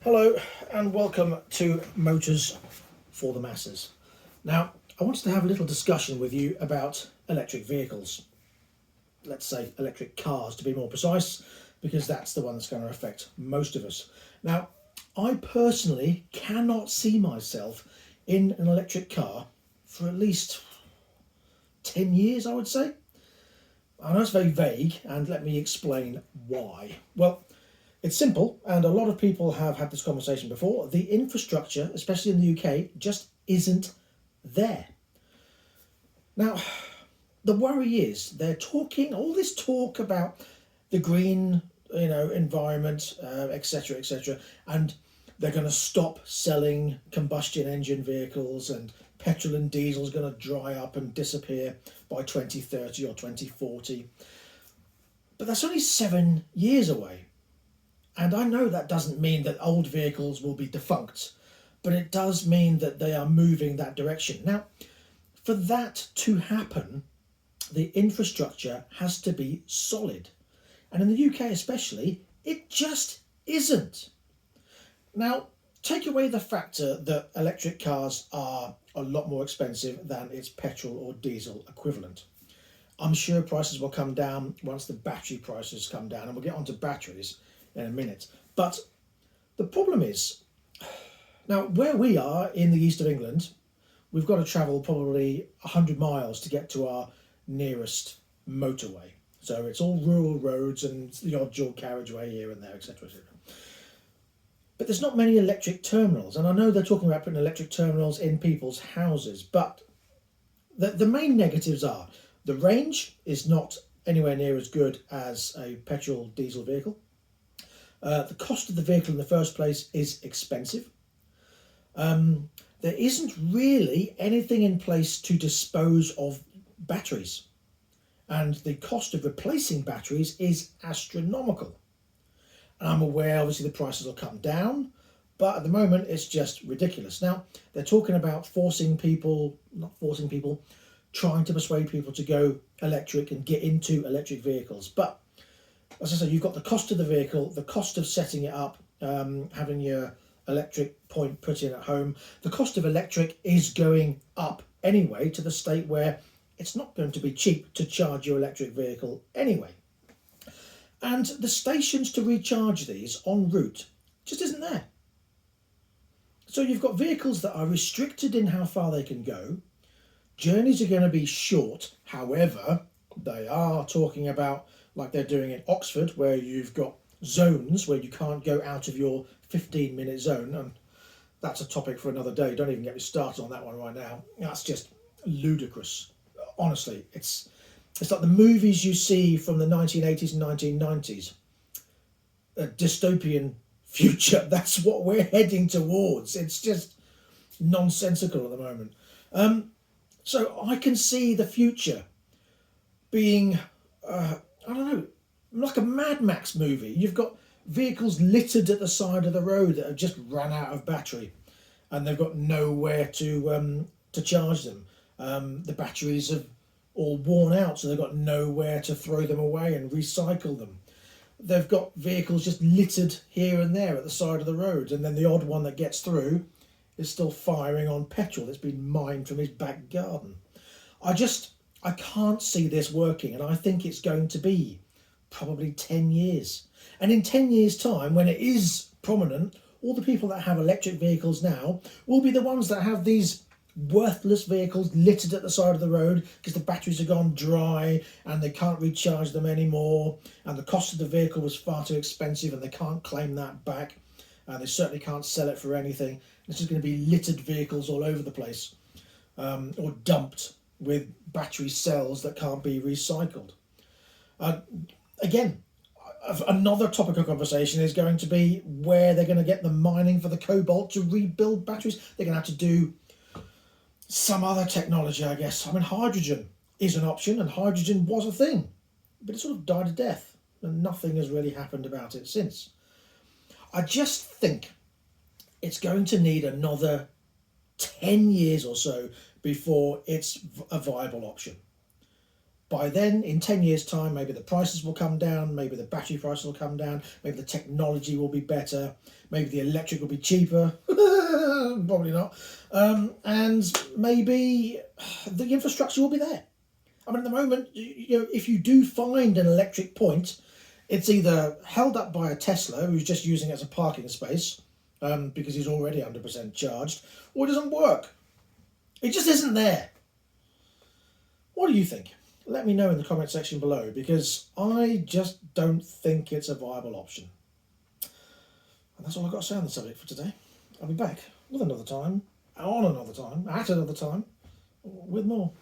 Hello and welcome to Motors for the Masses. Now, I wanted to have a little discussion with you about electric vehicles. Let's say electric cars to be more precise, because that's the one that's going to affect most of us. Now, I personally cannot see myself in an electric car for at least 10 years, I would say. I know it's very vague, and let me explain why. Well, it's simple, and a lot of people have had this conversation before. The infrastructure, especially in the UK, just isn't there. Now, the worry is they're talking all this talk about the green, environment, etc., etc., and they're going to stop selling combustion engine vehicles, and petrol and diesel is going to dry up and disappear by 2030 or 2040. But that's only 7 years away. And I know that doesn't mean that old vehicles will be defunct, but it does mean that they are moving that direction. Now, for that to happen, the infrastructure has to be solid. And in the UK especially, it just isn't. Now, take away the factor that electric cars are a lot more expensive than its petrol or diesel equivalent. I'm sure prices will come down once the battery prices come down, and we'll get onto batteries in a minute. But the problem is, now where we are in the east of England, we've got to travel probably 100 miles to get to our nearest motorway. So it's all rural roads and the odd dual carriageway here and there, etc., etc. But there's not many electric terminals, and I know they're talking about putting electric terminals in people's houses, but the main negatives are the range is not anywhere near as good as a petrol diesel vehicle. The cost of the vehicle in the first place is expensive. There isn't really anything in place to dispose of batteries, and the cost of replacing batteries is astronomical. And I'm aware, obviously, the prices will come down, but at the moment it's just ridiculous. Now, they're talking about trying to persuade people to go electric and get into electric vehicles. But as I say, you've got the cost of the vehicle, the cost of setting it up, having your electric point put in at home. The cost of electric is going up anyway, to the state where it's not going to be cheap to charge your electric vehicle anyway. And the stations to recharge these en route just isn't there. So you've got vehicles that are restricted in how far they can go. Journeys are going to be short. However, they are talking about, like they're doing in Oxford, where you've got zones where you can't go out of your 15-minute zone. And that's a topic for another day. Don't even get me started on that one right now. That's just ludicrous. Honestly, it's like the movies you see from the 1980s and 1990s. A dystopian future. That's what we're heading towards. It's just nonsensical at the moment. So I can see the future being, I don't know, like a Mad Max movie. You've got vehicles littered at the side of the road that have just run out of battery, and they've got nowhere to charge them. The batteries have all worn out, so they've got nowhere to throw them away and recycle them. They've got vehicles just littered here and there at the side of the road, and then the odd one that gets through is still firing on petrol that's been mined from his back garden. I can't see this working, and I think it's going to be probably 10 years. And in 10 years' time, when it is prominent, all the people that have electric vehicles now will be the ones that have these worthless vehicles littered at the side of the road because the batteries have gone dry and they can't recharge them anymore, and the cost of the vehicle was far too expensive and they can't claim that back, and they certainly can't sell it for anything. This is going to be littered vehicles all over the place, or dumped with battery cells that can't be recycled. Again, another topic of conversation is going to be where they're going to get the mining for the cobalt to rebuild batteries. They're going to have to do some other technology, I guess. I mean, hydrogen is an option, and hydrogen was a thing, but it sort of died a death, and nothing has really happened about it since. I just think it's going to need another 10 years or so before it's a viable option. by then, in 10 years' time, maybe the prices will come down, maybe the battery prices will come down, maybe the technology will be better, maybe the electric will be cheaper, probably not, and maybe the infrastructure will be there. I mean, at the moment, if you do find an electric point, it's either held up by a Tesla who's just using it as a parking space because he's already 100% charged, or it doesn't work. It just isn't there. What do you think? Let me know in the comment section below, because I just don't think it's a viable option. And that's all I've got to say on the subject for today. I'll be back with another time, on another time, at another time, with more.